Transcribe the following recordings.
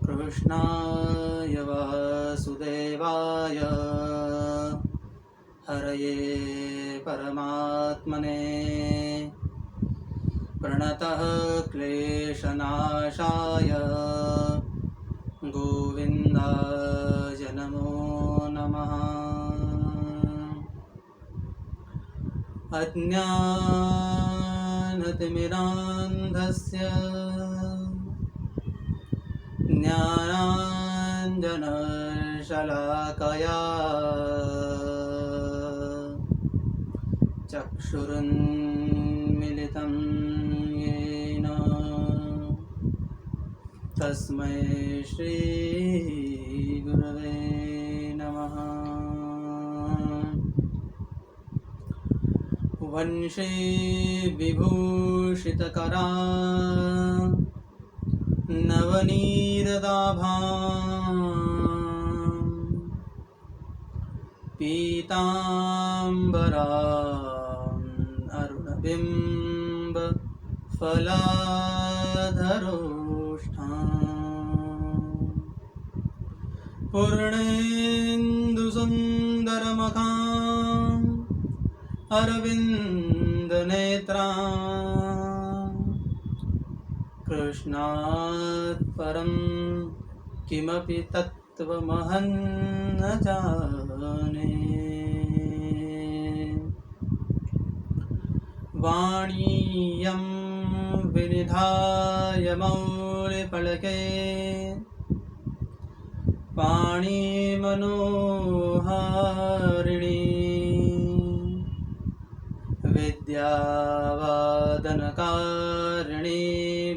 कृष्णाय वासुदेवाय हरये परमात्मने प्रणतः क्लेशनाशाय गोविन्दाय नमो नमः। अज्ञानतिमिरान्धस्य ज्ञानाञ्जनशलाकया चक्षुरुन्मिलितं येन तस्मै श्रीगुरवे नमः। वंशे विभूषितकरा नवनीरदाभां पीताम्बरां अरुणबिम्ब फलाधरोष्ठां पूर्णेन्दुसुन्दरमखां अरविन्दनेत्रां कृष्णात् परं किमपि तत्त्वमहं न जाने। वाणीयं विनिधाय मौलिफलके पाणिमनोहारिणी विद्यावादनकारिणी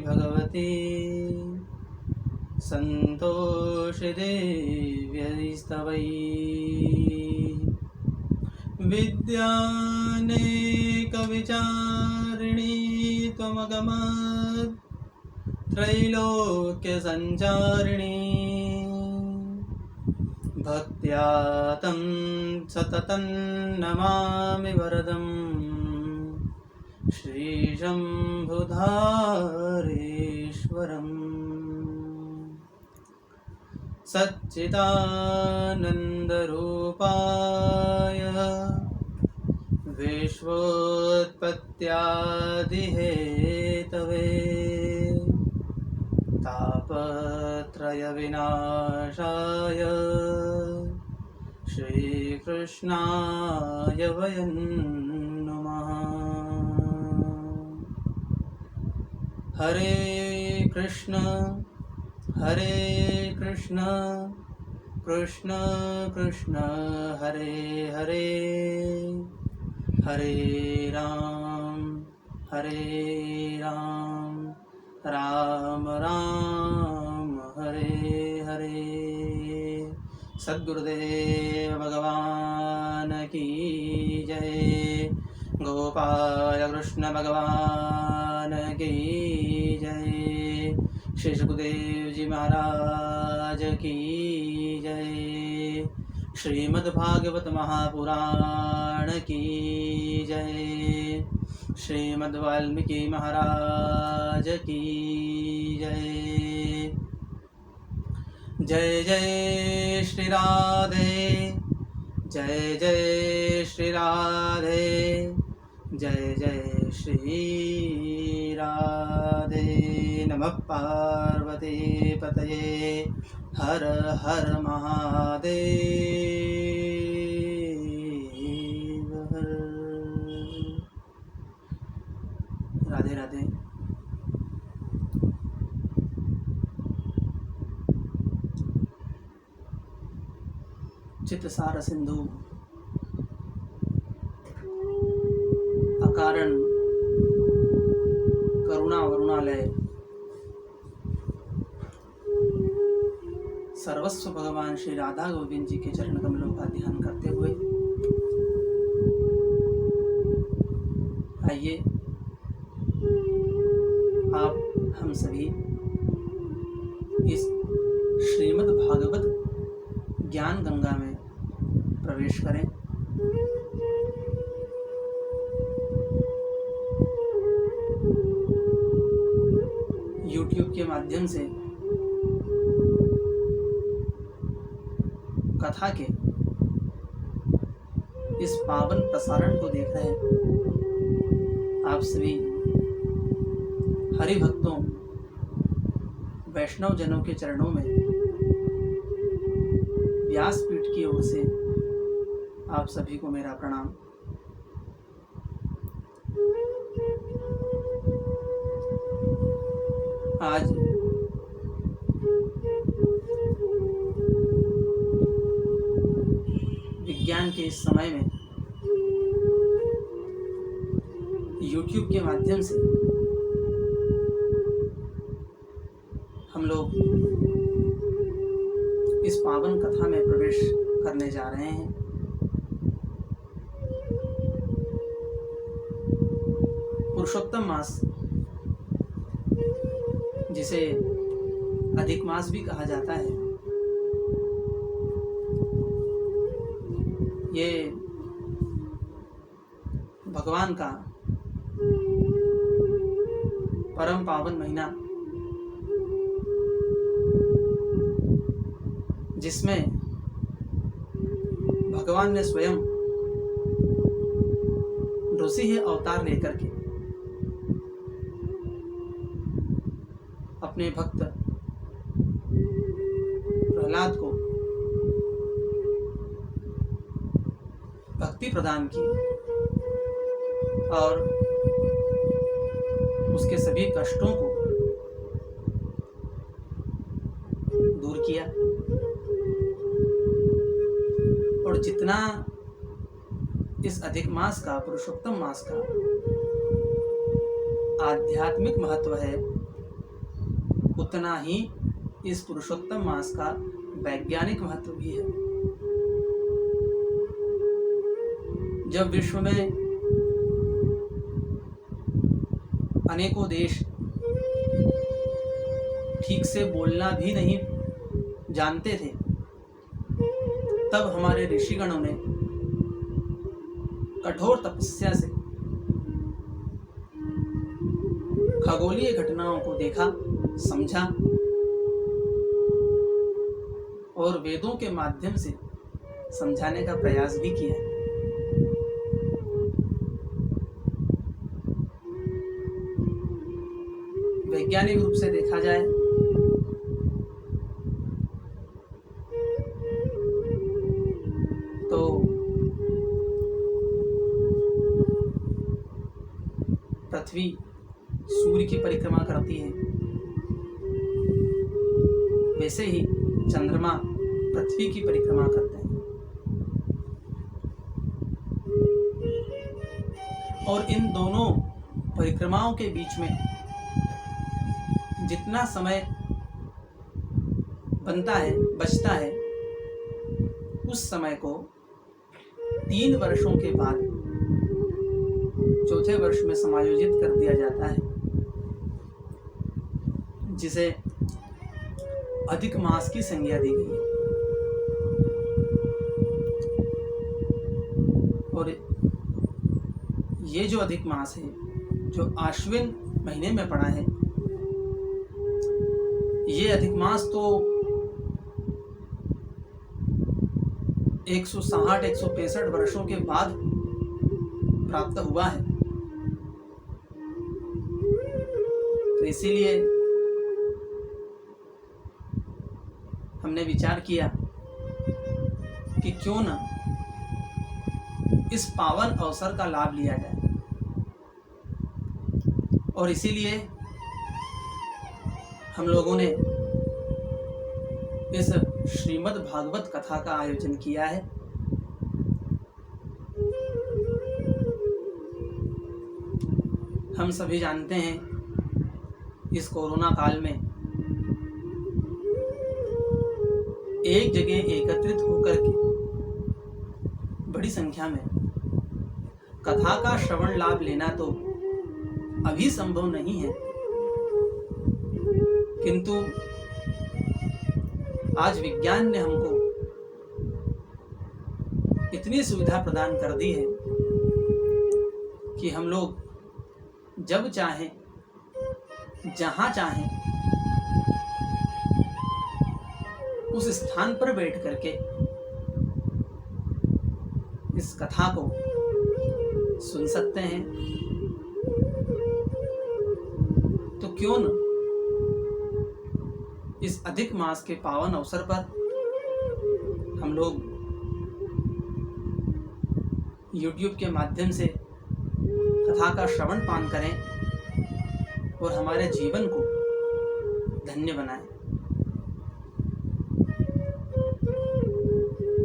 भगवती सन्तोषिदेव्यै विद्यानेकविचारिणी त्वमगमत् त्रैलोक्यसञ्चारिणी भक्त्या तं सततं नमामि वरदं श्रीशम्भुधारेश्वरम्। सच्चिदानन्दरूपाय विश्वोत्पत्त्यादिहेतवे तापत्रयविनाशाय श्रीकृष्णाय वयं नमः। हरे कृष्ण कृष्ण कृष्ण हरे हरे हरे राम राम राम हरे हरे। सद्गुरुदेव भगवान की जय। गोपाल कृष्ण भगवान की जय। श्री सुखदेव जी महाराज की जय। श्रीमद्भागवत महापुराण की जय। श्रीमद् वाल्मीकि महाराज की जय। जय जय श्री राधे, जय जय श्री राधे, जय जय श्री राधे। नमः पार्वती पतये, हर हर महादेव हर। राधे राधे। चित्तसार सिंधु अकारण करुणा वरुणालय सर्वस्व भगवान श्री राधा गोविंद जी के चरण कमलों का ध्यान करते हुए आइए आप हम सभी इस श्रीमद् भागवत ज्ञान गंगा में प्रवेश करें। YouTube के माध्यम से कथा के इस पावन प्रसारण को देख रहे आप सभी हरि भक्तों, वैष्णव जनों के चरणों में व्यासपीठ की ओर से आप सभी को मेरा प्रणाम। आज विज्ञान के इस समय में YouTube के माध्यम से हम लोग इस पावन कथा में प्रवेश करने जा रहे हैं। पुरुषोत्तम मास, जिसे अधिक मास भी कहा जाता है, ये भगवान का परम पावन महीना, जिसमें भगवान ने स्वयं नृसिंह अवतार लेकर के अपने भक्त प्रहलाद को भक्ति प्रदान की और उसके सभी कष्टों को दूर किया। और जितना इस अधिक मास का, पुरुषोत्तम मास का आध्यात्मिक महत्व है, उतना ही इस पुरुषोत्तम मास का वैज्ञानिक महत्व भी है। जब विश्व में अनेकों देश ठीक से बोलना भी नहीं जानते थे, तब हमारे ऋषिगणों ने कठोर तपस्या से खगोलीय घटनाओं को देखा, समझा और वेदों के माध्यम से समझाने का प्रयास भी किया। वैज्ञानिक रूप से देखा जाए तो पृथ्वी सूर्य की परिक्रमा करती है, वैसे ही चंद्रमा पृथ्वी की परिक्रमा करते हैं। और इन दोनों परिक्रमाओं के बीच में जितना समय बनता है, बचता है, उस समय को 3 वर्षों के बाद चौथे वर्ष में समायोजित कर दिया जाता है, जिसे अधिक मास की संज्ञा दी गई है। और ये जो अधिक मास है, जो आश्विन महीने में पड़ा है, ये अधिक मास तो 160-165 वर्षों के बाद प्राप्त हुआ है। तो इसीलिए हमने विचार किया कि क्यों न इस पावन अवसर का लाभ लिया जाए। और इसीलिए हम लोगों ने इस श्रीमद् भागवत कथा का आयोजन किया है। हम सभी जानते हैं, इस कोरोना काल में एक जगह एकत्रित होकर के बड़ी संख्या में कथा का श्रवण लाभ लेना तो अभी संभव नहीं है, किंतु आज विज्ञान ने हमको इतनी सुविधा प्रदान कर दी है कि हम लोग जब चाहें, जहां चाहें उस स्थान पर बैठ करके इस कथा को सुन सकते हैं, तो क्यों न इस अधिक मास के पावन अवसर पर हम लोग YouTube के माध्यम से कथा का श्रवण पान करें और हमारे जीवन को धन्य बनाएं।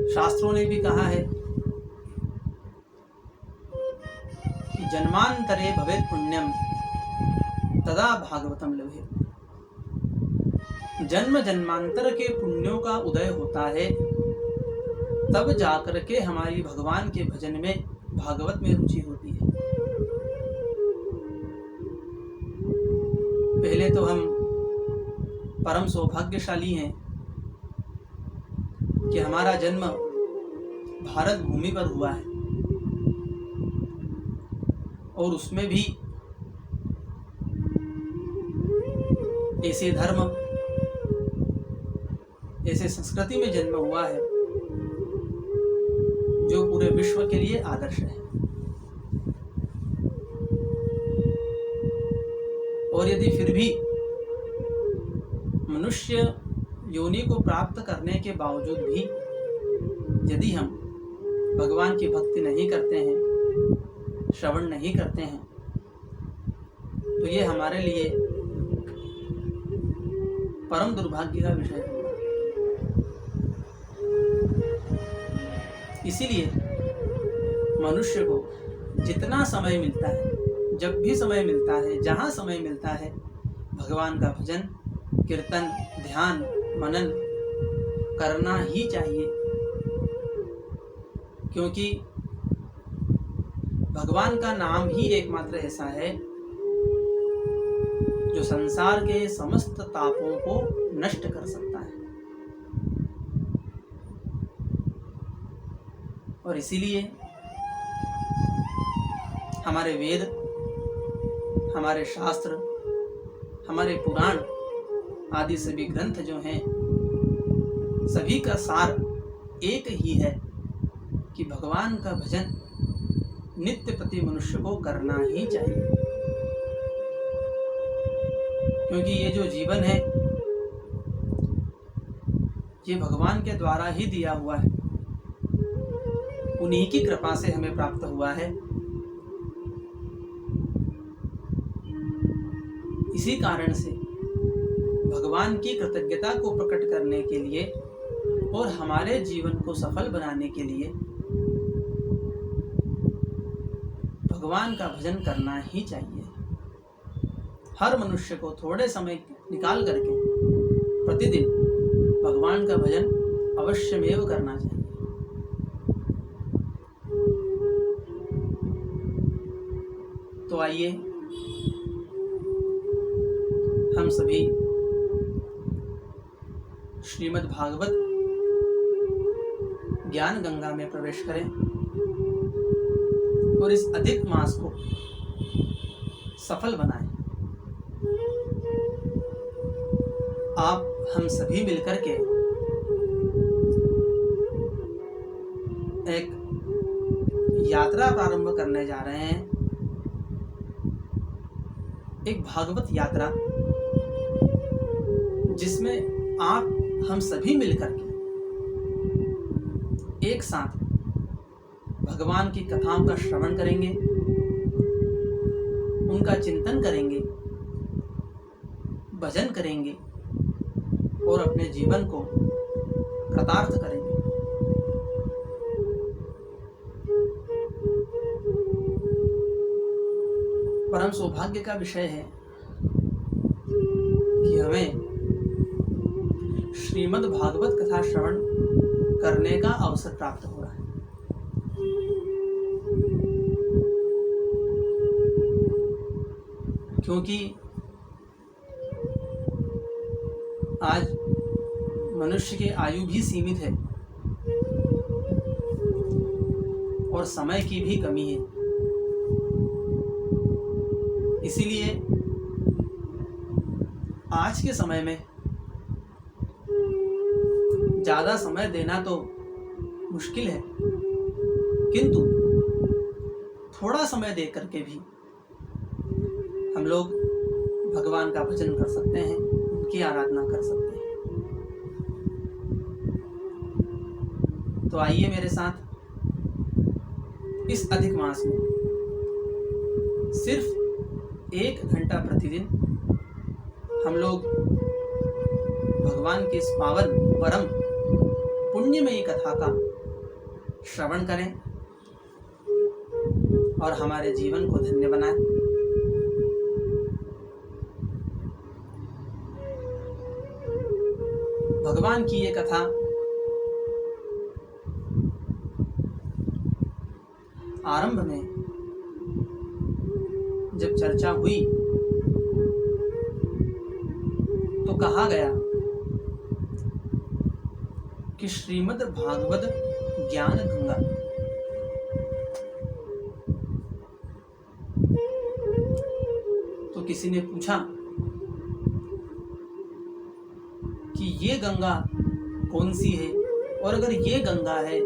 शास्त्रों ने भी कहा है कि जन्मांतरे भवेत् पुण्यम तदा भागवतम लभेत्। जन्म जन्मांतर के पुण्यों का उदय होता है, तब जाकर के हमारी भगवान के भजन में, भागवत में रुचि होती है। पहले तो हम परम सौभाग्यशाली हैं कि हमारा जन्म भारत भूमि पर हुआ है और उसमें भी ऐसे धर्म, ऐसे संस्कृति में जन्म हुआ है जो पूरे विश्व के लिए आदर्श है। और यदि फिर भी मनुष्य योनि को प्राप्त करने के बावजूद भी यदि हम भगवान की भक्ति नहीं करते हैं, श्रवण नहीं करते हैं, तो ये हमारे लिए परम दुर्भाग्य का विषय होगा। इसीलिए मनुष्य को जितना समय मिलता है, जब भी समय मिलता है, जहाँ समय मिलता है, भगवान का भजन, कीर्तन, ध्यान, मनन करना ही चाहिए। क्योंकि भगवान का नाम ही एकमात्र ऐसा है जो संसार के समस्त तापों को नष्ट कर सकता है। और इसीलिए हमारे वेद, हमारे शास्त्र, हमारे पुराण आदि सभी ग्रंथ जो हैं, सभी का सार एक ही है कि भगवान का भजन नित्य प्रति मनुष्य को करना ही चाहिए। क्योंकि ये जो जीवन है, ये भगवान के द्वारा ही दिया हुआ है, उन्हीं की कृपा से हमें प्राप्त हुआ है। इसी कारण से भगवान की कृतज्ञता को प्रकट करने के लिए और हमारे जीवन को सफल बनाने के लिए भगवान का भजन करना ही चाहिए। हर मनुष्य को थोड़े समय निकाल करके प्रतिदिन भगवान का भजन अवश्यमेव करना चाहिए। तो आइए हम सभी श्रीमद् भागवत ज्ञान गंगा में प्रवेश करें और इस अधिक मास को सफल बनाएं। आप हम सभी मिलकर के एक यात्रा प्रारंभ करने जा रहे हैं, एक भागवत यात्रा, जिसमें आप हम सभी मिलकर के एक साथ भगवान की कथाओं का श्रवण करेंगे, उनका चिंतन करेंगे, भजन करेंगे और अपने जीवन को कृतार्थ करेंगे। परम सौभाग्य का विषय है कि हमें श्रीमद् भागवत कथा श्रवण करने का अवसर प्राप्त हो रहा है। क्योंकि आज मनुष्य की आयु भी सीमित है और समय की भी कमी है। इसीलिए आज के समय में ज़्यादा समय देना तो मुश्किल है, किंतु थोड़ा समय दे करके भी हम लोग भगवान का भजन कर सकते हैं, उनकी आराधना कर सकते हैं। तो आइए मेरे साथ इस अधिक मास में सिर्फ 1 घंटा प्रतिदिन हम लोग भगवान की इस पावन परम पुण्यमयी कथा का श्रवण करें और हमारे जीवन को धन्य बनाएं। भगवान की ये कथा आरंभ में जब चर्चा हुई तो कहा गया कि श्रीमद् भागवत ज्ञान गंगा तो किसी ने पूछा कि ये गंगा कौन सी है, और अगर ये गंगा है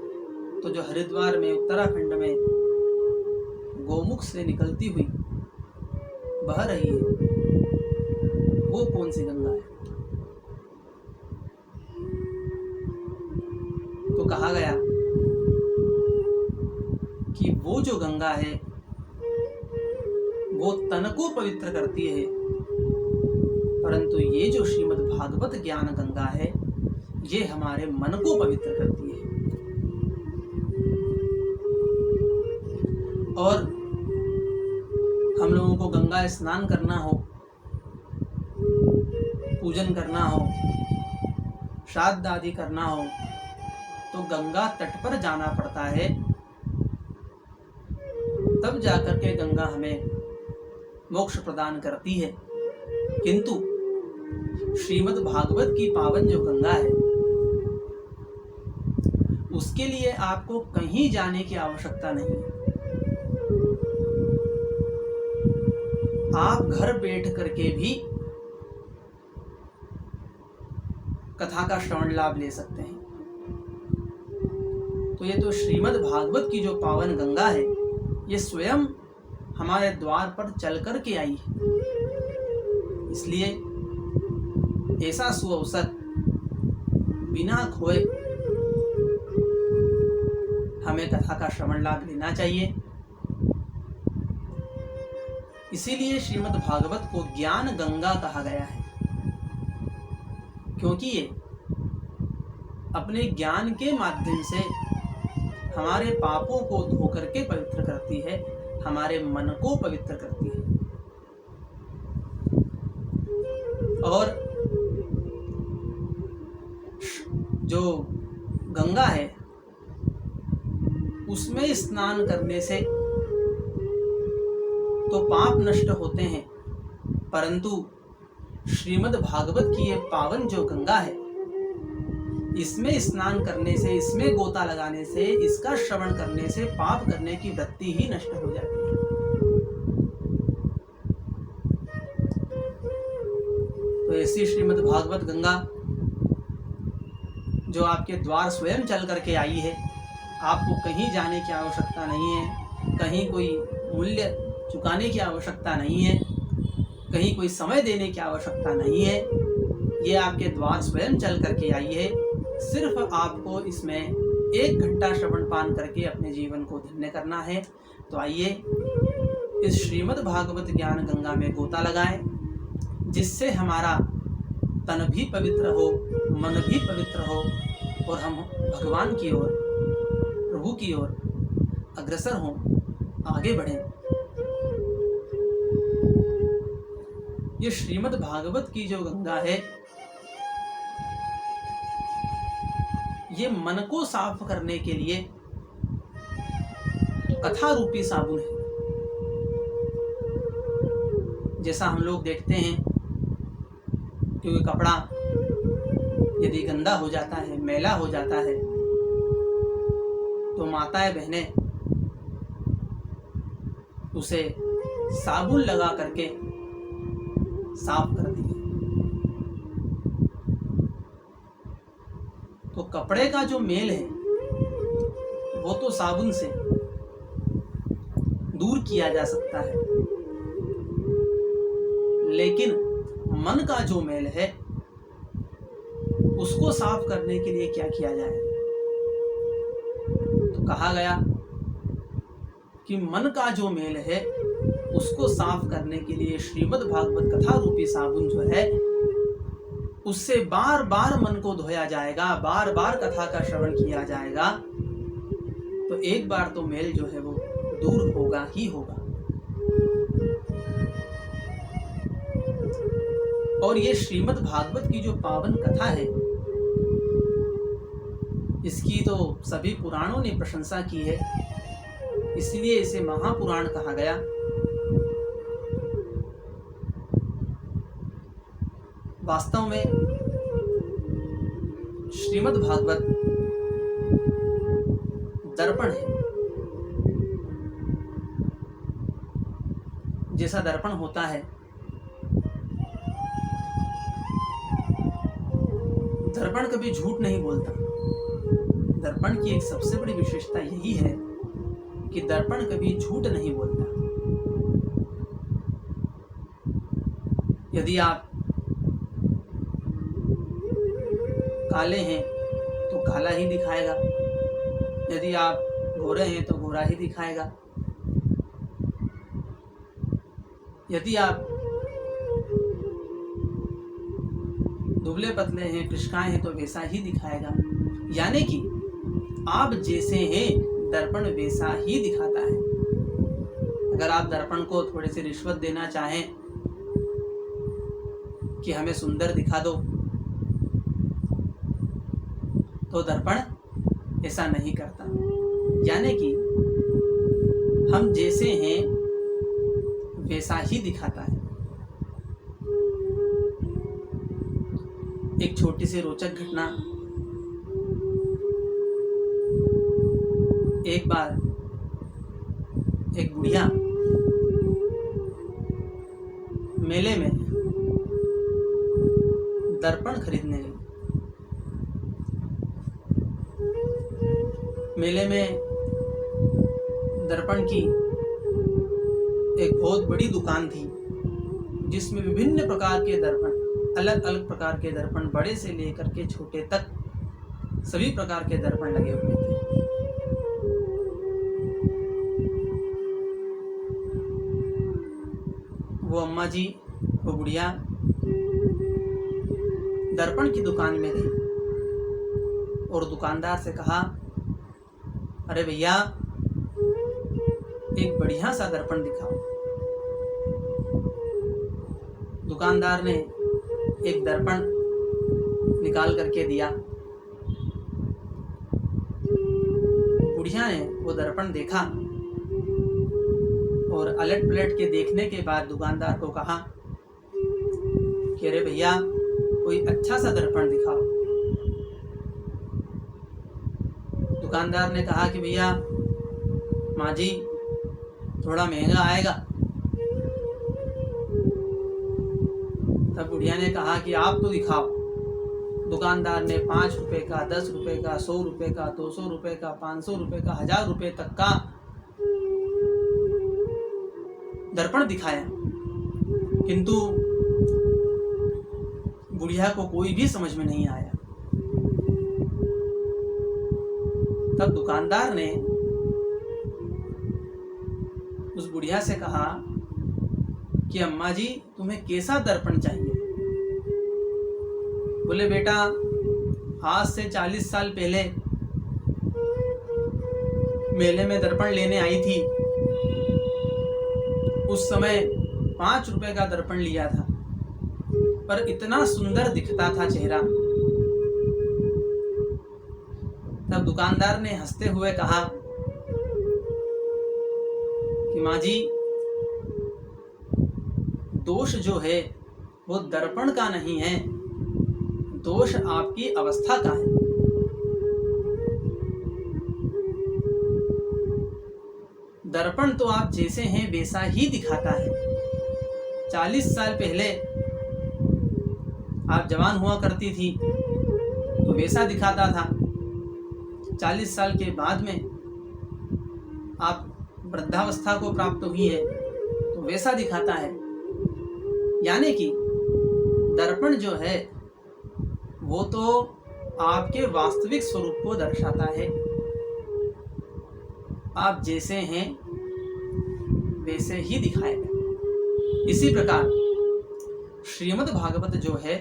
तो जो हरिद्वार में उत्तराखंड में गोमुख से निकलती हुई बह रही है वो कौन सी गंगा है। तो कहा गया कि वो जो गंगा है वो तन को पवित्र करती है, परंतु ये जो श्रीमद् भागवत ज्ञान गंगा है ये हमारे मन को पवित्र करती है। और हम लोगों को गंगा स्नान करना हो, पूजन करना हो, श्राद्ध आदि करना हो तो गंगा तट पर जाना पड़ता है, तब जाकर के गंगा हमें मोक्ष प्रदान करती है। किंतु श्रीमद् भागवत की पावन जो गंगा है उसके लिए आपको कहीं जाने की आवश्यकता नहीं है। आप घर बैठ करके भी कथा का श्रवण लाभ ले सकते हैं। तो ये तो श्रीमद् भागवत की जो पावन गंगा है ये स्वयं हमारे द्वार पर चल कर के आई है, इसलिए ऐसा सुअवसर बिना खोए हमें कथा का श्रवण लाभ लेना चाहिए। इसीलिए श्रीमद् भागवत को ज्ञान गंगा कहा गया है, क्योंकि ये अपने ज्ञान के माध्यम से हमारे पापों को धो करके पवित्र करती है, हमारे मन को पवित्र करती है। और जो गंगा है उसमें स्नान करने से तो पाप नष्ट होते हैं, परंतु श्रीमद् भागवत की ये पावन जो गंगा है इसमें स्नान करने से, इसमें गोता लगाने से, इसका श्रवण करने से पाप करने की वृत्ति ही नष्ट हो जाती है। तो ऐसी श्रीमद् भागवत गंगा जो आपके द्वार स्वयं चल करके आई है, आपको कहीं जाने की आवश्यकता नहीं है, कहीं कोई मूल्य चुकाने की आवश्यकता नहीं है, कहीं कोई समय देने की आवश्यकता नहीं है। ये आपके द्वार स्वयं चल करके आई है। सिर्फ आपको इसमें 1 घंटा श्रवण पान करके अपने जीवन को धन्य करना है। तो आइए इस श्रीमद् भागवत ज्ञान गंगा में गोता लगाएं, जिससे हमारा तन भी पवित्र हो, मन भी पवित्र हो और हम भगवान की ओर, प्रभु की ओर अग्रसर हों, आगे बढ़ें। ये श्रीमद् भागवत की जो गंगा है ये मन को साफ करने के लिए कथा रूपी साबुन है। जैसा हम लोग देखते हैं, क्योंकि कपड़ा यदि गंदा हो जाता है, मैला हो जाता है, तो माताएं बहनें उसे साबुन लगा करके साफ करती है। तो कपड़े का जो मेल है वो तो साबुन से दूर किया जा सकता है, लेकिन मन का जो मेल है उसको साफ करने के लिए क्या किया जाए? तो कहा गया कि मन का जो मेल है उसको साफ करने के लिए श्रीमद् भागवत कथा रूपी साबुन जो है उससे बार बार मन को धोया जाएगा, बार बार कथा का श्रवण किया जाएगा, तो एक बार तो मेल जो है वो दूर होगा ही होगा। और ये श्रीमद् भागवत की जो पावन कथा है इसकी तो सभी पुराणों ने प्रशंसा की है, इसलिए इसे महापुराण कहा गया। वास्तव में श्रीमद् भागवत दर्पण है। जैसा दर्पण होता है, दर्पण कभी झूठ नहीं बोलता। दर्पण की एक सबसे बड़ी विशेषता यही है कि दर्पण कभी झूठ नहीं बोलता। यदि आप काले हैं तो काला ही दिखाएगा, यदि आप गोरे हैं तो गोरा ही दिखाएगा, यदि आप दुबले पतले हैं, कृष्णाए हैं तो वैसा ही दिखाएगा। यानी कि आप जैसे हैं दर्पण वैसा ही दिखाता है। अगर आप दर्पण को थोड़ी सी रिश्वत देना चाहें कि हमें सुंदर दिखा दो, तो दर्पण ऐसा नहीं करता। यानी कि हम जैसे हैं वैसा ही दिखाता है। एक छोटी सी रोचक घटना, एक बार एक बुढ़िया मेले में दर्पण खरीदने गई। मेले में दर्पण की एक बहुत बड़ी दुकान थी जिसमें विभिन्न प्रकार के दर्पण, अलग अलग प्रकार के दर्पण, बड़े से लेकर के छोटे तक सभी प्रकार के दर्पण लगे हुए थे। वो अम्मा जी, वो बुढ़िया दर्पण की दुकान में गई और दुकानदार से कहा, अरे भैया एक बढ़िया सा दर्पण दिखाओ। दुकानदार ने एक दर्पण निकाल करके दिया। बुढ़िया ने वो दर्पण देखा और अलट पलट के देखने के बाद दुकानदार को कहा कि अरे भैया कोई अच्छा सा दर्पण दिखाओ। दुकानदार ने कहा कि भैया माँ जी थोड़ा महंगा आएगा। तब बुढ़िया ने कहा कि आप तो दिखाओ। दुकानदार ने 5 रुपए का, 10 रुपए का, 100 रुपए का, 200 रुपए का, 500 रुपए का, 1000 रुपए तक का दर्पण दिखाया, किंतु बुढ़िया को कोई भी समझ में नहीं आया। तब दुकानदार ने उस बुढ़िया से कहा कि अम्मा जी तुम्हें कैसा दर्पण चाहिए? बोले बेटा आज से 40 साल पहले मेले में दर्पण लेने आई थी, उस समय 5 रुपए का दर्पण लिया था, पर इतना सुंदर दिखता था चेहरा। तब दुकानदार ने हंसते हुए कहा कि माँ जी दोष जो है वो दर्पण का नहीं है, दोष आपकी अवस्था का है। दर्पण तो आप जैसे हैं वैसा ही दिखाता है। 40 साल पहले आप जवान हुआ करती थी तो वैसा दिखाता था, 40 साल के बाद में आप वृद्धावस्था को प्राप्त हुई है तो वैसा दिखाता है। यानी कि दर्पण जो है वो तो आपके वास्तविक स्वरूप को दर्शाता है। आप जैसे हैं वैसे ही दिखाएगा। इसी प्रकार श्रीमद् भागवत जो है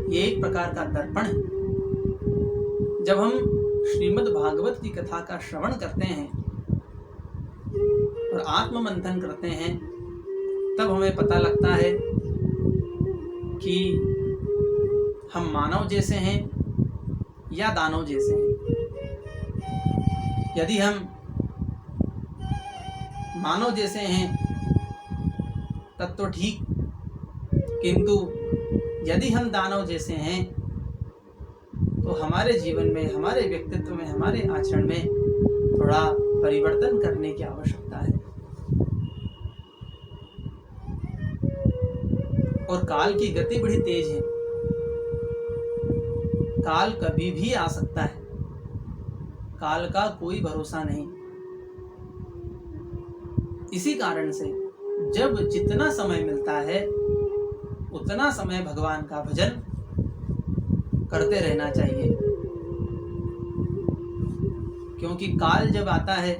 ये एक प्रकार का दर्पण है। जब हम श्रीमद् भागवत की कथा का श्रवण करते हैं और आत्म मंथन करते हैं तब हमें पता लगता है कि हम मानव जैसे हैं या दानव जैसे हैं। यदि हम मानव जैसे हैं तब तो ठीक, किंतु यदि हम दानव जैसे हैं तो हमारे जीवन में, हमारे व्यक्तित्व में, हमारे आचरण में थोड़ा परिवर्तन करने की आवश्यकता है। और काल की गति बड़ी तेज है। काल कभी भी आ सकता है। काल का कोई भरोसा नहीं। इसी कारण से जब जितना समय मिलता है उतना समय भगवान का भजन करते रहना चाहिए, क्योंकि काल जब आता है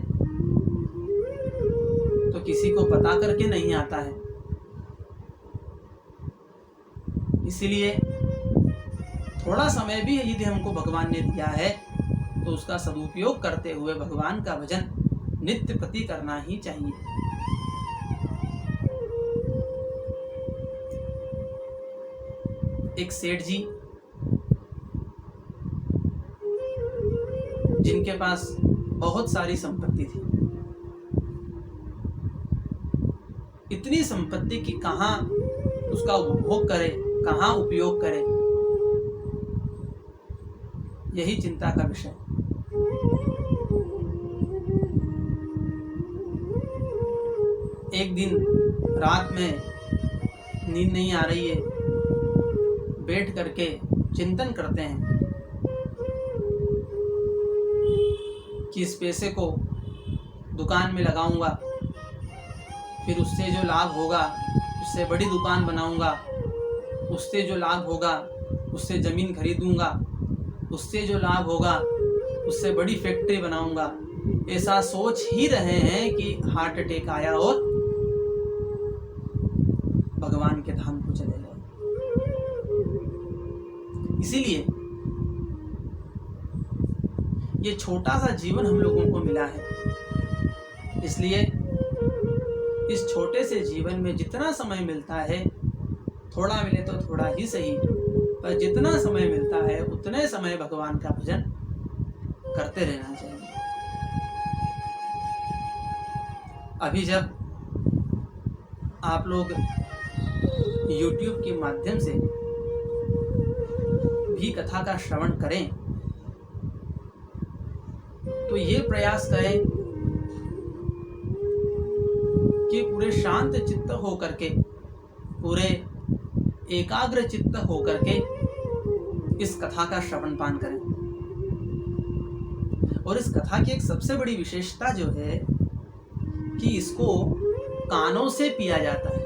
तो किसी को पता करके नहीं आता है। इसलिए थोड़ा समय भी यदि हमको भगवान ने दिया है तो उसका सदुपयोग करते हुए भगवान का भजन नित्य प्रति करना ही चाहिए। एक सेठ जी जिनके पास बहुत सारी संपत्ति थी, इतनी संपत्ति की कहाँ उसका उपभोग करे, कहाँ उपयोग करे, यही चिंता का विषय। एक दिन रात में नींद नहीं आ रही है, बैठ करके चिंतन करते हैं कि इस पैसे को दुकान में लगाऊंगा, फिर उससे जो लाभ होगा उससे बड़ी दुकान बनाऊंगा, उससे जो लाभ होगा उससे ज़मीन खरीदूंगा, उससे जो लाभ होगा उससे बड़ी फैक्ट्री बनाऊंगा। ऐसा सोच ही रहे हैं कि हार्ट अटैक आया और भगवान के धाम को चले गए। इसीलिए ये छोटा सा जीवन हम लोगों को मिला है, इसलिए इस छोटे से जीवन में जितना समय मिलता है, थोड़ा मिले तो थोड़ा ही सही, पर जितना समय मिलता है उतने समय भगवान का भजन करते रहना चाहिए। अभी जब आप लोग YouTube के माध्यम से भी कथा का श्रवण करें तो ये प्रयास करें कि पूरे शांत चित्त होकर के, पूरे एकाग्र चित्त होकर के इस कथा का श्रवण पान करें। और इस कथा की एक सबसे बड़ी विशेषता जो है कि इसको कानों से पिया जाता है।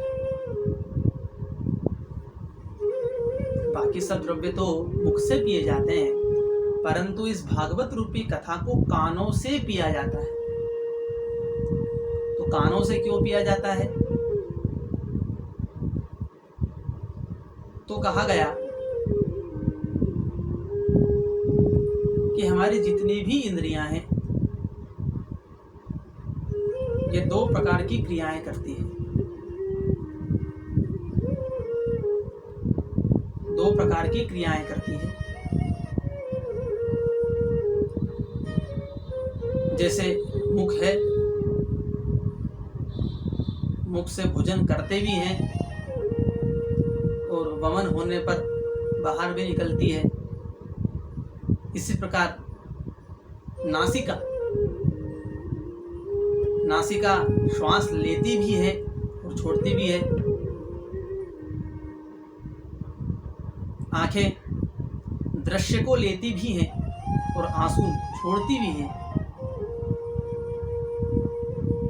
बाकी सब द्रव्य तो मुख से पिए जाते हैं, परंतु इस भागवत रूपी कथा को कानों से पिया जाता है। तो कानों से क्यों पिया जाता है? तो कहा गया कि हमारी जितनी भी इंद्रियां हैं ये दो प्रकार की क्रियाएं करती है। दो प्रकार की क्रियाएं करती है। जैसे मुख है, मुख से भोजन करते भी हैं और वमन होने पर बाहर भी निकलती है। इसी प्रकार नासिका श्वास लेती भी है और छोड़ती भी है। आंखें दृश्य को लेती भी हैं और आंसू छोड़ती भी है,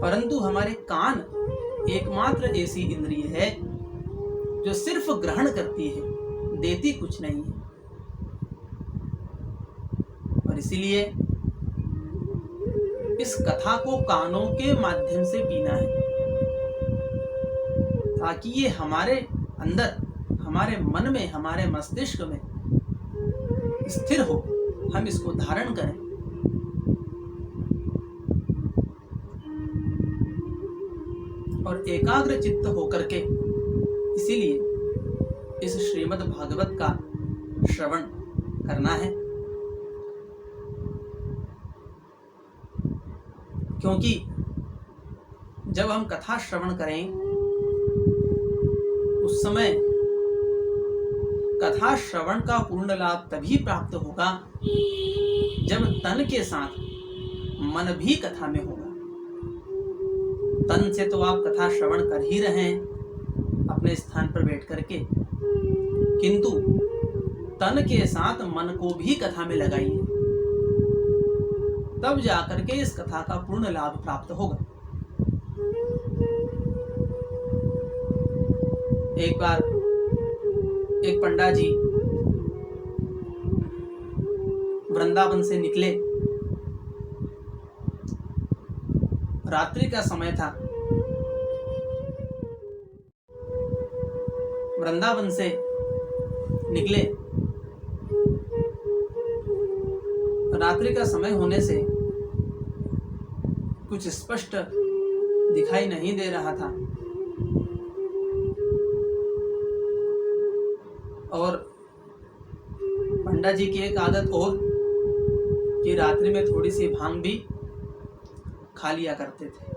परंतु हमारे कान एकमात्र ऐसी इंद्रिय है जो सिर्फ ग्रहण करती है, देती कुछ नहीं है। और इसीलिए इस कथा को कानों के माध्यम से पीना है, ताकि ये हमारे अंदर, हमारे मन में, हमारे मस्तिष्क में स्थिर हो, हम इसको धारण करें। और एकाग्र चित्त होकर के इसीलिए इस श्रीमद् भागवत का श्रवण करना है, क्योंकि जब हम कथा श्रवण करें उस समय कथा श्रवण का पूर्ण लाभ तभी प्राप्त होगा जब तन के साथ मन भी कथा में होगा। तन से तो आप कथा श्रवण कर ही रहे हैं अपने स्थान पर बैठ करके, किंतु तन के साथ मन को भी कथा में लगाइए, तब जाकर के इस कथा का पूर्ण लाभ प्राप्त होगा। एक बार एक पंडा जी वृंदावन से निकले, रात्रि का समय था। वृंदावन से निकले, रात्रि का समय होने से कुछ स्पष्ट दिखाई नहीं दे रहा था, और पंडा जी की एक आदत और कि रात्रि में थोड़ी सी भांग भी खा लिया करते थे।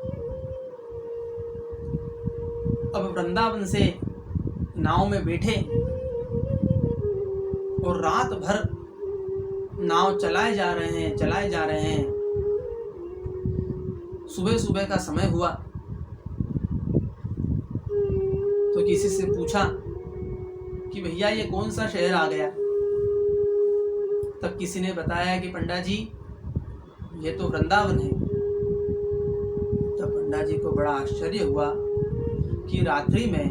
अब वृंदावन से नाव में बैठे और रात भर नाव चलाए जा रहे हैं। सुबह सुबह का समय हुआ तो किसी से पूछा कि भैया ये कौन सा शहर आ गया। तब किसी ने बताया कि पंडा जी ये तो वृंदावन है। तब पंडा जी को बड़ा आश्चर्य हुआ कि रात्रि में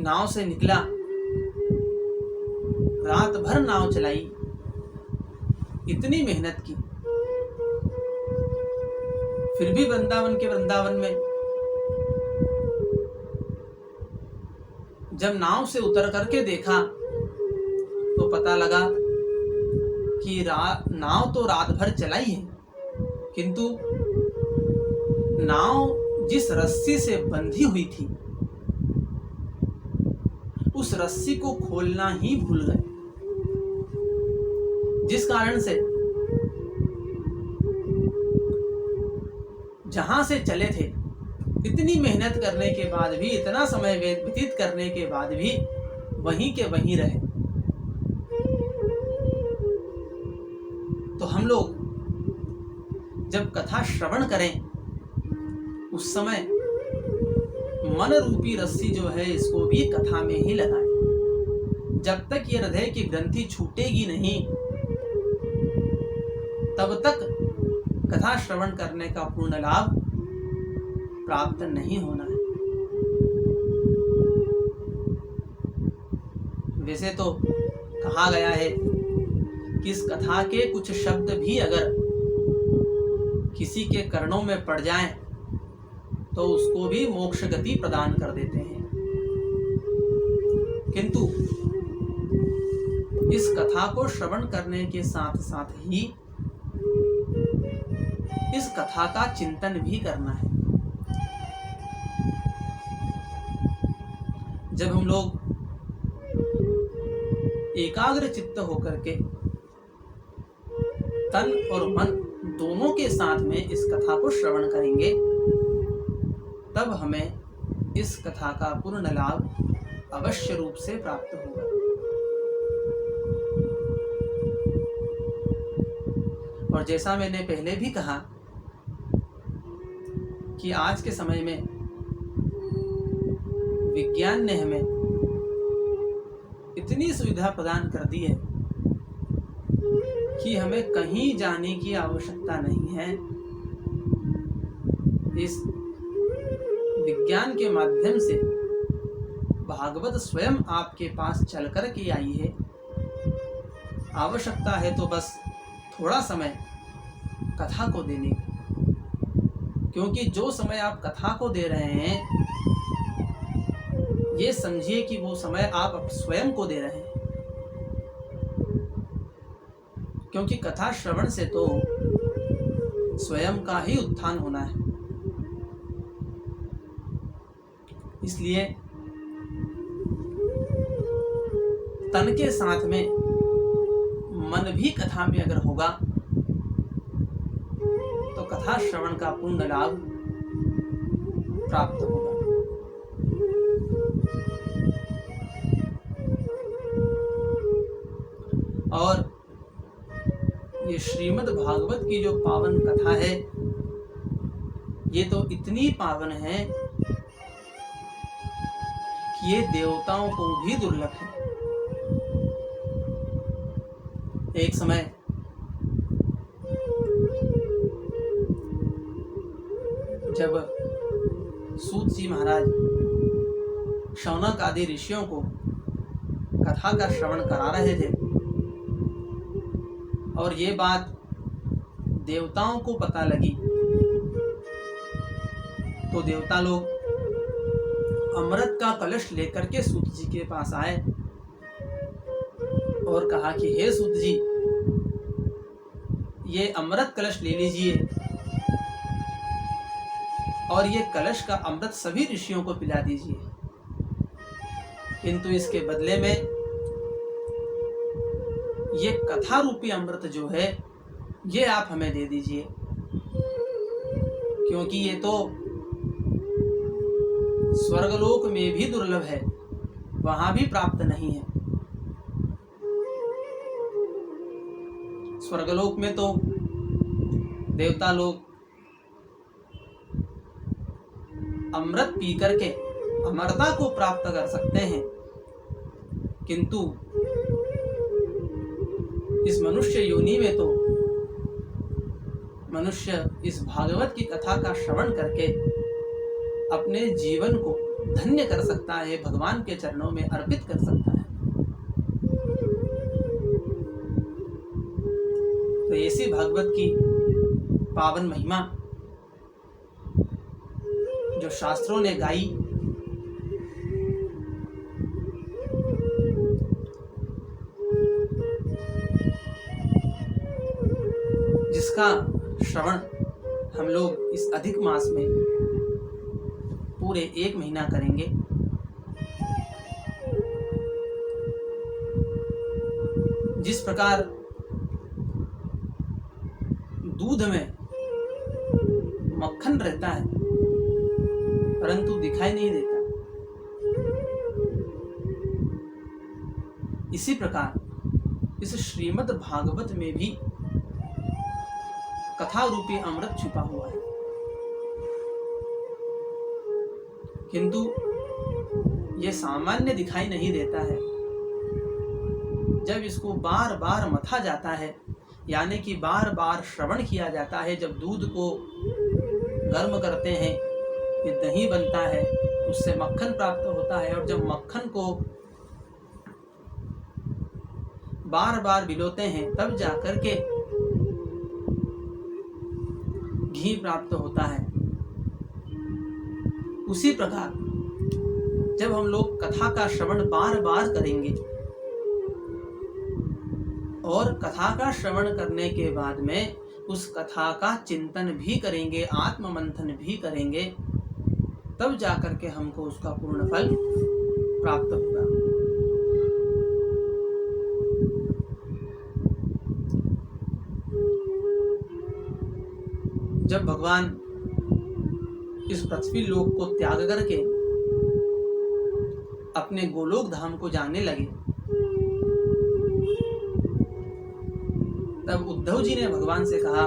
नाव से निकला, रात भर नाव चलाई, इतनी मेहनत की, फिर भी वृंदावन में जब नाव से उतर करके देखा तो पता लगा कि नाव तो रात भर चलाई है, किंतु नाव जिस रस्सी से बंधी हुई थी उस रस्सी को खोलना ही भूल गए, जिस कारण से जहां से चले थे, इतनी मेहनत करने के बाद भी, इतना समय व्यतीत करने के बाद भी वहीं के वहीं रहे। तो हम लोग जब कथा श्रवण करें उस समय मन रूपी रस्सी जो है इसको भी कथा में ही लगाएं। जब तक ये हृदय की ग्रंथि छूटेगी नहीं तब तक कथा श्रवण करने का पूर्ण लाभ प्राप्त नहीं होना है। वैसे तो कहा गया है कि इस कथा के कुछ शब्द भी अगर किसी के कर्णों में पड़ जाएं तो उसको भी मोक्ष गति प्रदान कर देते हैं, किंतु इस कथा को श्रवण करने के साथ साथ ही इस कथा का चिंतन भी करना है। जब हम लोग एकाग्र चित्त होकर के तन और मन दोनों के साथ में इस कथा को श्रवण करेंगे तब हमें इस कथा का पूर्ण लाभ अवश्य रूप से प्राप्त होगा। और जैसा मैंने पहले भी कहा कि आज के समय में विज्ञान ने हमें इतनी सुविधा प्रदान कर दी है कि हमें कहीं जाने की आवश्यकता नहीं है। इस विज्ञान के माध्यम से भागवत स्वयं आपके पास चल कर के आई है। आवश्यकता है तो बस थोड़ा समय कथा को देने की, क्योंकि जो समय आप कथा को दे रहे हैं ये समझिए कि वो समय आप स्वयं को दे रहे हैं, क्योंकि कथा श्रवण से तो स्वयं का ही उत्थान होना है। इसलिए तन के साथ में मन भी कथा में अगर होगा तो कथा श्रवण का पूर्ण लाभ प्राप्त होगा। और ये श्रीमद् भागवत की जो पावन कथा है ये तो इतनी पावन है कि ये देवताओं को भी दुर्लभ है। एक समय जब सूत जी महाराज शौनक आदि ऋषियों को कथा का श्रवण करा रहे थे और ये बात देवताओं को पता लगी, तो देवता लोग अमृत का कलश लेकर के सूत जी के पास आए और कहा कि हे सूत जी, ये अमृत कलश ले लीजिए और ये कलश का अमृत सभी ऋषियों को पिला दीजिए, किंतु इसके बदले में ये कथा रूपी अमृत जो है ये आप हमें दे दीजिए, क्योंकि ये तो स्वर्गलोक में भी दुर्लभ है, वहां भी प्राप्त नहीं है। स्वर्गलोक में तो देवता लोग अमृत पी करके अमरता को प्राप्त कर सकते हैं, किंतु इस मनुष्य योनि में तो मनुष्य इस भागवत की कथा का श्रवण करके अपने जीवन को धन्य कर सकता है, भगवान के चरणों में अर्पित कर सकता है। तो ऐसी भागवत की पावन महिमा जो शास्त्रों ने गाई, जिसका श्रवण हम लोग इस अधिक मास में पूरे 1 महीना करेंगे। जिस प्रकार दूध में मक्खन रहता है परंतु दिखाई नहीं देता, इसी प्रकार इस श्रीमद् भागवत में भी कथा रूपी अमृत छिपा हुआ है, किंतु ये सामान्य दिखाई नहीं देता है। जब इसको बार बार मथा जाता है, यानी कि बार बार श्रवण किया जाता है, जब दूध को गर्म करते हैं ये दही बनता है, उससे मक्खन प्राप्त होता है, और जब मक्खन को बार बार भिगोते हैं तब जाकर के घी प्राप्त होता है। उसी प्रकार जब हम लोग कथा का श्रवण बार बार करेंगे और कथा का श्रवण करने के बाद में उस कथा का चिंतन भी करेंगे, आत्म मंथन भी करेंगे, तब जाकर के हमको उसका पूर्ण फल प्राप्त होगा। जब भगवान इस पृथ्वी लोक को त्याग करके अपने गोलोक धाम को जाने लगे, तब उद्धव जी ने भगवान से कहा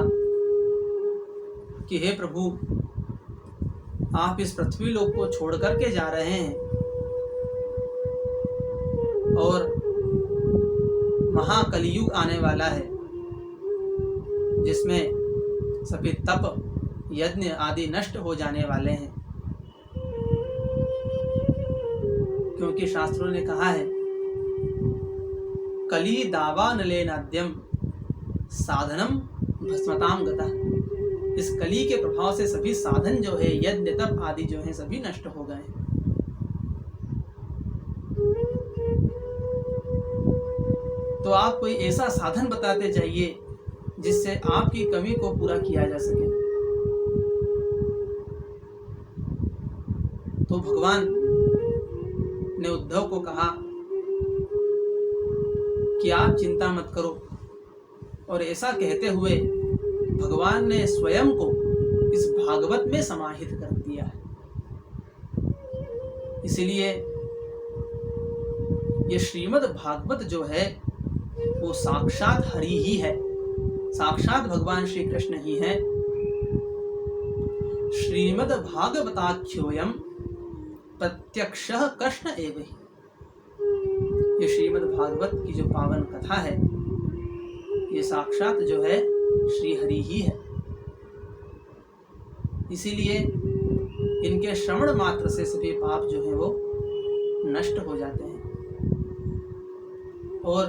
कि हे प्रभु, आप इस पृथ्वी लोक को छोड़ करके जा रहे हैं और महाकलियुग आने वाला है, जिसमें सभी तप यज्ञ आदि नष्ट हो जाने वाले हैं। क्योंकि शास्त्रों ने कहा है, कली दावानलेनाद्यम साधनम भस्मताम गता। इस कली के प्रभाव से सभी साधन जो है, यज्ञ तप आदि जो है, सभी नष्ट हो गए। तो आप कोई ऐसा साधन बताते जाइए जिससे आपकी कमी को पूरा किया जा सके। तो भगवान ने उद्धव को कहा कि आप चिंता मत करो, और ऐसा कहते हुए भगवान ने स्वयं को इस भागवत में समाहित कर दिया है। इसलिए ये श्रीमद् भागवत जो है वो साक्षात हरि ही है, साक्षात भगवान श्री कृष्ण ही है। श्रीमद् भागवताख्योयम प्रत्यक्षः कृष्ण एव ही। ये श्रीमद् भागवत की जो पावन कथा है, ये साक्षात जो है श्री हरि ही है। इसीलिए इनके श्रवण मात्र से सभी पाप जो हैं वो नष्ट हो जाते हैं। और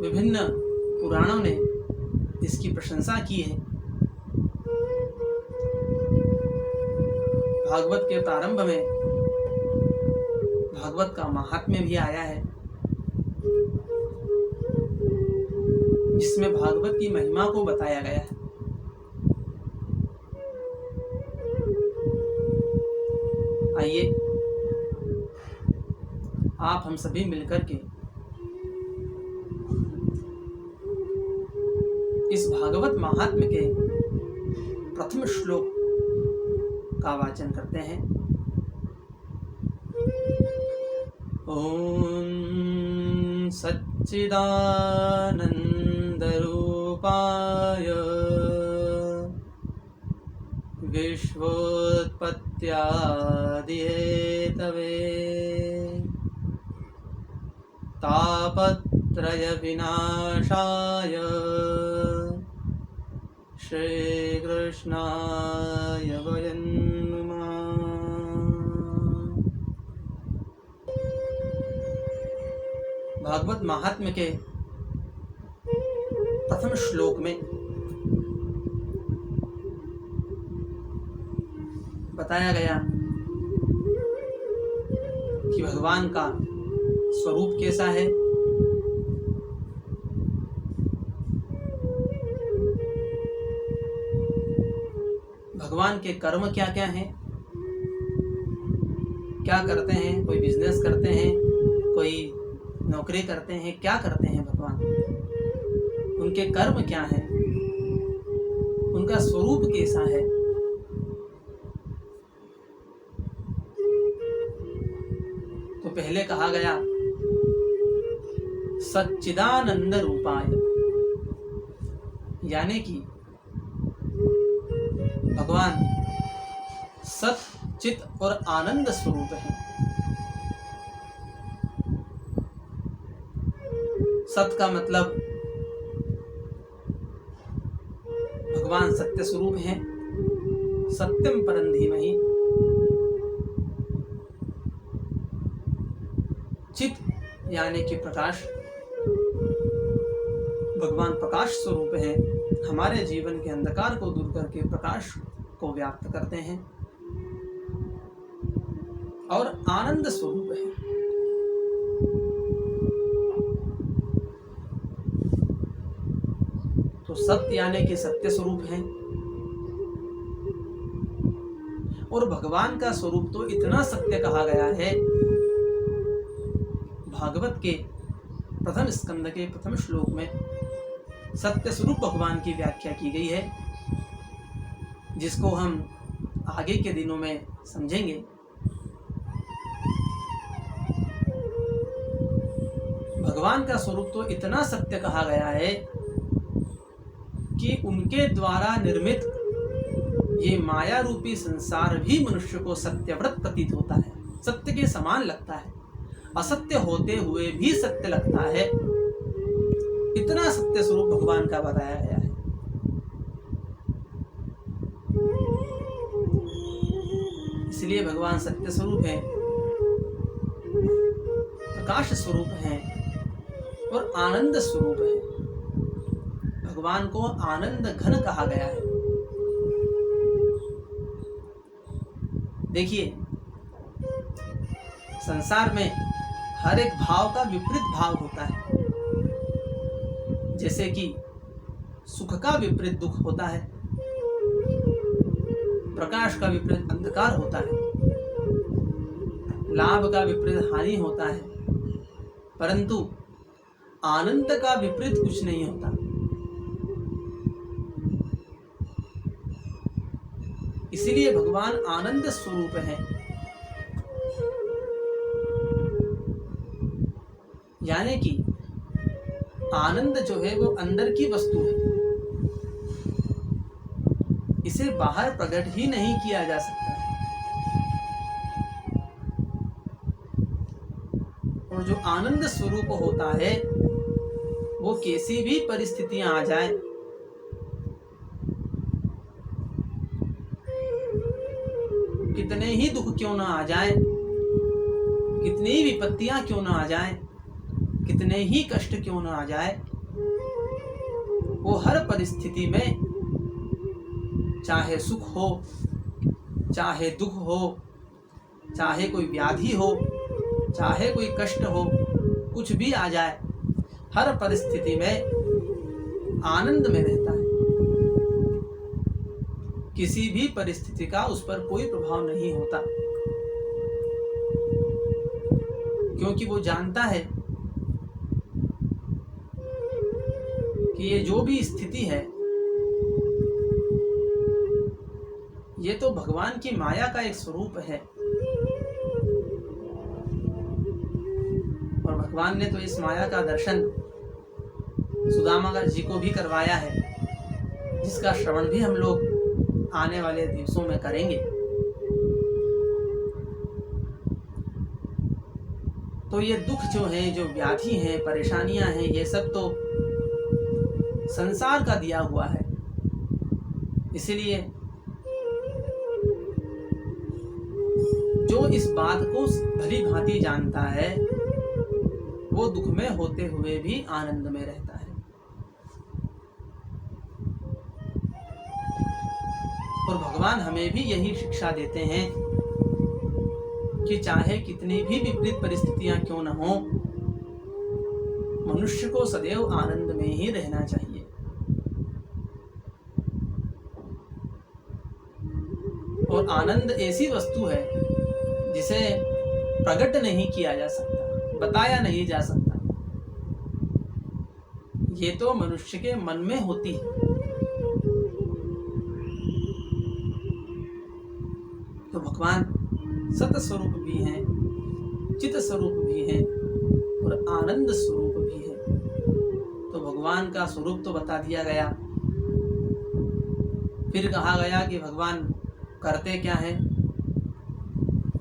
विभिन्न पुराणों ने इसकी प्रशंसा की है। भागवत के प्रारंभ में भागवत का महात्म्य भी आया है, जिसमें भागवत की महिमा को बताया गया है। आइए आप हम सभी मिलकर के इस भागवत महात्म्य के प्रथम श्लोक का वाचन करते हैं। ओम सच्चिदानंद रूपाय विश्वोत्पत्त्यादिहेतवे तापत्रय विनाशाय श्री कृष्णाय वयं नमः। भागवत महात्म्य के प्रथम श्लोक में बताया गया कि भगवान का स्वरूप कैसा है, भगवान के कर्म क्या क्या हैं, क्या करते हैं, कोई बिजनेस करते हैं, कोई नौकरी करते हैं, क्या करते हैं भगवान, उनके कर्म क्या हैं, उनका स्वरूप कैसा है। तो पहले कहा गया सच्चिदानंद रूपाय, यानी कि भगवान सत चित और आनंद स्वरूप है। सत का मतलब भगवान सत्य स्वरूप है, सत्यम परम धीमहि। चित यानी कि प्रकाश, भगवान प्रकाश स्वरूप है, हमारे जीवन के अंधकार को दूर करके प्रकाश को व्याप्त करते हैं। और आनंद स्वरूप है, तो सत्य यानी कि सत्य स्वरूप है। और भगवान का स्वरूप तो इतना सत्य कहा गया है, भागवत के प्रथम स्कंद के प्रथम श्लोक में सत्य स्वरूप भगवान की व्याख्या की गई है, जिसको हम आगे के दिनों में समझेंगे। भगवान का स्वरूप तो इतना सत्य कहा गया है कि उनके द्वारा निर्मित ये माया रूपी संसार भी मनुष्य को सत्यव्रत प्रतीत होता है। सत्य के समान लगता है, असत्य होते हुए भी सत्य लगता है। इतना सत्य स्वरूप भगवान का बताया गया है। इसलिए भगवान सत्य स्वरूप है, प्रकाश स्वरूप है और आनंद स्वरूप है। भगवान को आनंद घन कहा गया है। देखिए, संसार में हर एक भाव का विपरीत भाव होता है। जैसे कि सुख का विपरीत दुख होता है, प्रकाश का विपरीत अंधकार होता है, लाभ का विपरीत हानि होता है, परंतु आनंद का विपरीत कुछ नहीं होता। इसीलिए भगवान आनंद स्वरूप है। यानी कि आनंद जो है वो अंदर की वस्तु है, इसे बाहर प्रकट ही नहीं किया जा सकता। और जो आनंद स्वरूप होता है वो कैसी भी परिस्थितियां आ जाए, कितने ही दुख क्यों ना आ जाए, कितनी ही विपत्तियां क्यों ना आ जाए, कितने ही कष्ट क्यों ना आ जाए, वो हर परिस्थिति में, चाहे सुख हो, चाहे दुख हो, चाहे कोई व्याधि हो, चाहे कोई कष्ट हो, कुछ भी आ जाए, हर परिस्थिति में आनंद में रहता है। किसी भी परिस्थिति का उस पर कोई प्रभाव नहीं होता, क्योंकि वो जानता है कि ये जो भी स्थिति है ये तो भगवान की माया का एक स्वरूप है। और भगवान ने तो इस माया का दर्शन सुदामा जी को भी करवाया है, जिसका श्रवण भी हम लोग आने वाले दिवसों में करेंगे। तो ये दुख जो है, जो व्याधि है, परेशानियां हैं, ये सब तो संसार का दिया हुआ है। इसलिए जो इस बात को भली भांति जानता है वो दुख में होते हुए भी आनंद में रहता है। और भगवान हमें भी यही शिक्षा देते हैं कि चाहे कितनी भी विपरीत परिस्थितियां क्यों न हो, मनुष्य को सदैव आनंद में ही रहना चाहिए। और आनंद ऐसी वस्तु है जिसे प्रकट नहीं किया जा सकता, बताया नहीं जा सकता। ये तो मनुष्य के मन में होती है। तो भगवान सत स्वरूप भी हैं, चित स्वरूप भी हैं और आनंद स्वरूप भी है। तो भगवान का स्वरूप तो बता दिया गया। फिर कहा गया कि भगवान करते क्या हैं,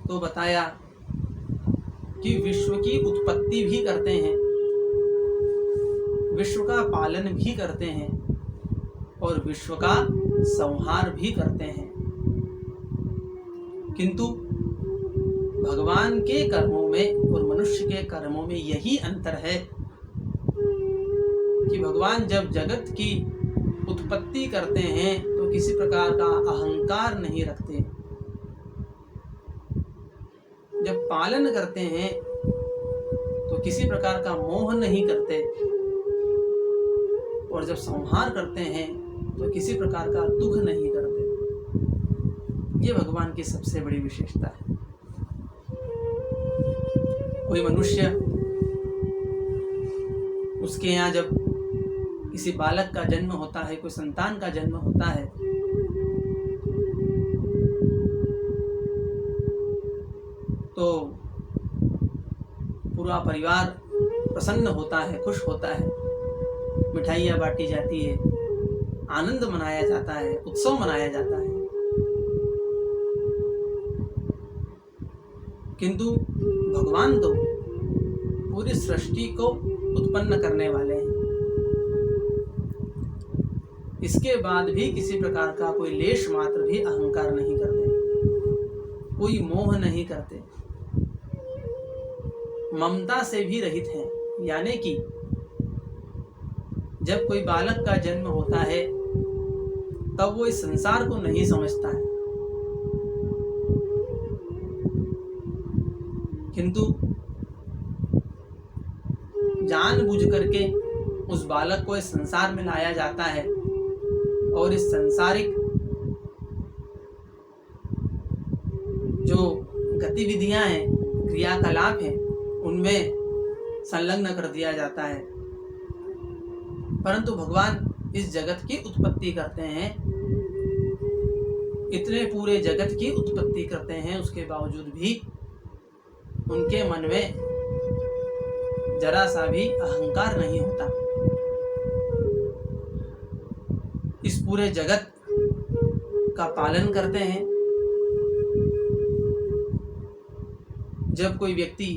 तो बताया कि विश्व की उत्पत्ति भी करते हैं, विश्व का पालन भी करते हैं और विश्व का संहार भी करते हैं। किंतु भगवान के कर्मों में और मनुष्य के कर्मों में यही अंतर है कि भगवान जब जगत की उत्पत्ति करते हैं तो किसी प्रकार का अहंकार नहीं रखते, जब पालन करते हैं तो किसी प्रकार का मोह नहीं करते, और जब संहार करते हैं तो किसी प्रकार का दुख नहीं करते। ये भगवान की सबसे बड़ी विशेषता है। कोई मनुष्य, उसके यहाँ जब किसी बालक का जन्म होता है, कोई संतान का जन्म होता है, तो पूरा परिवार प्रसन्न होता है, खुश होता है, मिठाइयाँ बांटी जाती है, आनंद मनाया जाता है, उत्सव मनाया जाता है। किंतु भगवान तो पूरी सृष्टि को उत्पन्न करने वाले हैं। इसके बाद भी किसी प्रकार का कोई लेश मात्र भी अहंकार नहीं करते, कोई मोह नहीं करते, ममता से भी रहित हैं। यानी कि जब कोई बालक का जन्म होता है तब वो इस संसार को नहीं समझता है, किंतु जानबूझ करके उस बालक को इस संसार में लाया जाता है और इस संसारिक जो गतिविधियां हैं, क्रियाकलाप हैं, उनमें संलग्न कर दिया जाता है। परंतु भगवान इस जगत की उत्पत्ति करते हैं, इतने पूरे जगत की उत्पत्ति करते हैं, उसके बावजूद भी उनके मन में जरा सा भी अहंकार नहीं होता। इस पूरे जगत का पालन करते हैं। जब कोई व्यक्ति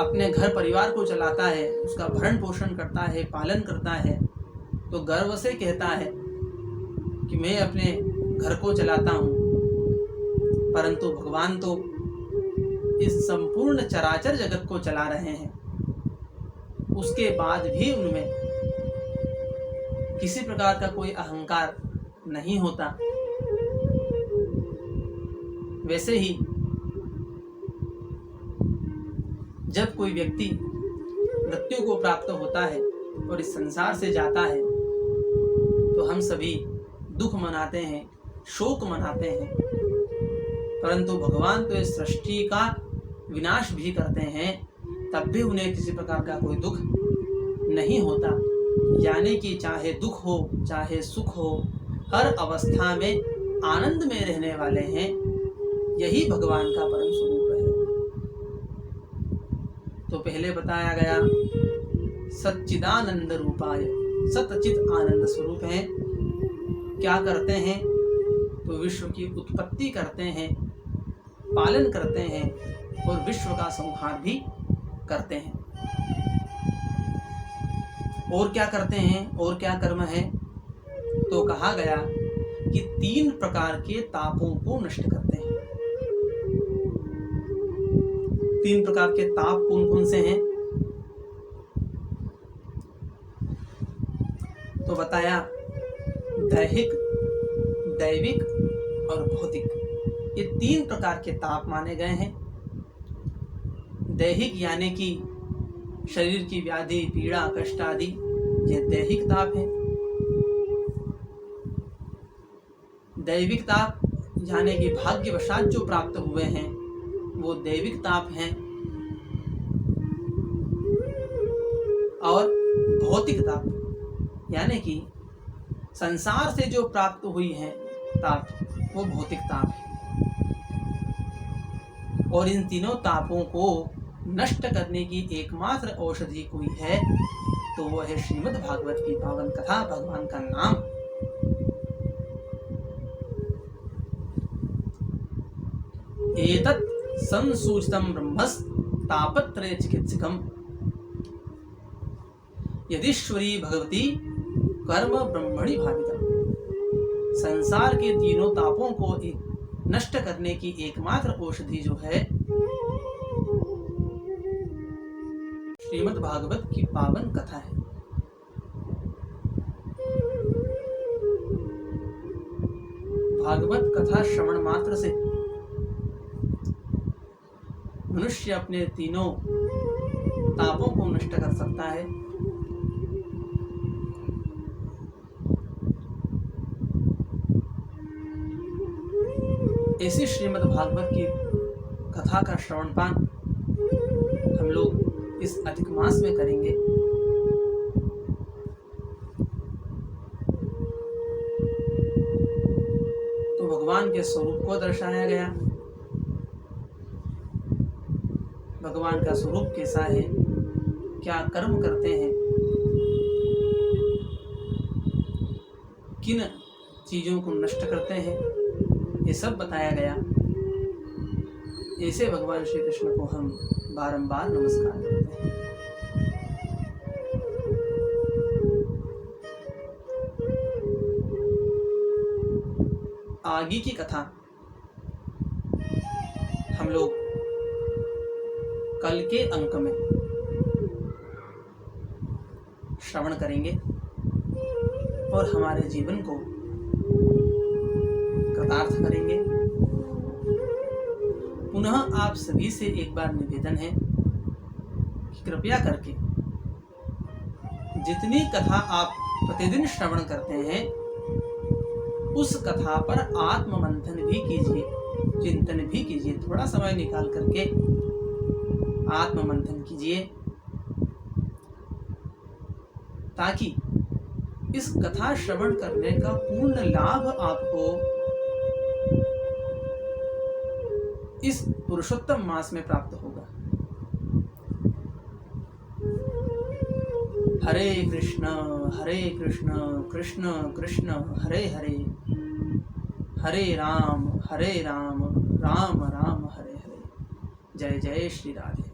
अपने घर परिवार को चलाता है, उसका भरण पोषण करता है, पालन करता है, तो गर्व से कहता है कि मैं अपने घर को चलाता हूँ। परंतु भगवान तो इस संपूर्ण चराचर जगत को चला रहे हैं, उसके बाद भी उनमें किसी प्रकार का कोई अहंकार नहीं होता। वैसे ही जब कोई व्यक्ति मृत्यु को प्राप्त होता है और इस संसार से जाता है तो हम सभी दुख मनाते हैं, शोक मनाते हैं, परंतु भगवान तो इस सृष्टि का विनाश भी करते हैं, तब भी उन्हें किसी प्रकार का कोई दुख नहीं होता। यानी कि चाहे दुख हो चाहे सुख हो, हर अवस्था में आनंद में रहने वाले हैं। यही भगवान का परम स्वरूप है। तो पहले बताया गया सच्चिदानंद रूपाय, सच्चित आनंद स्वरूप है। क्या करते हैं? तो विश्व की उत्पत्ति करते हैं, पालन करते हैं और विश्व का संहार भी करते हैं। और क्या करते हैं और क्या कर्म है? तो कहा गया कि 3 प्रकार के तापों को नष्ट करते हैं। 3 प्रकार के ताप कौन कौन से हैं? तो बताया दैहिक, दैविक और भौतिक, ये 3 प्रकार के ताप माने गए हैं। दैहिक यानी कि शरीर की व्याधि, पीड़ा, कष्ट आदि, ये दैहिक ताप है। दैविक ताप यानी कि भाग्यवशात जो प्राप्त हुए हैं वो दैविक ताप हैं। और भौतिक ताप यानी कि संसार से जो प्राप्त हुई है ताप, वो भौतिक ताप है। और इन तीनों तापों को नष्ट करने की एकमात्र औषधि कोई है तो वो है श्रीमद् भागवत की पावन कथा, भगवान का नाम। एतत् संसूचितं ब्रह्मस् तापत्रय चिकित्सकम् यदीश्वरी भगवती कर्म ब्रह्मणि भावितम्। संसार के तीनों तापों को नष्ट करने की एकमात्र औषधि जो है श्रीमद् भागवत की पावन कथा है। भागवत कथा श्रवण मात्र से मनुष्य अपने तीनों तापों को नष्ट कर सकता है। ऐसी श्रीमद् भागवत की कथा का श्रवण पान हम लोग इस अधिक मास में करेंगे। तो भगवान के स्वरूप को दर्शाया गया। भगवान का स्वरूप कैसा है, क्या कर्म करते हैं, किन चीजों को नष्ट करते हैं, ये सब बताया गया। ऐसे भगवान श्री कृष्ण को हम बारंबार नमस्कार करते हैं। आगे की कथा हम लोग कल के अंक में श्रवण करेंगे और हमारे जीवन को कृतार्थ करेंगे। पुनः आप सभी से एक बार निवेदन है कि कृपया करके जितनी कथा आप प्रतिदिन श्रवण करते हैं उस कथा पर आत्ममंथन भी कीजिए, चिंतन भी कीजिए। थोड़ा समय निकाल करके आत्ममंथन कीजिए ताकि इस कथा श्रवण करने का पूर्ण लाभ आपको इस पुरुषोत्तम मास में प्राप्त होगा। हरे कृष्ण कृष्ण कृष्ण हरे हरे, हरे राम राम राम हरे हरे। जय जय श्री राधे।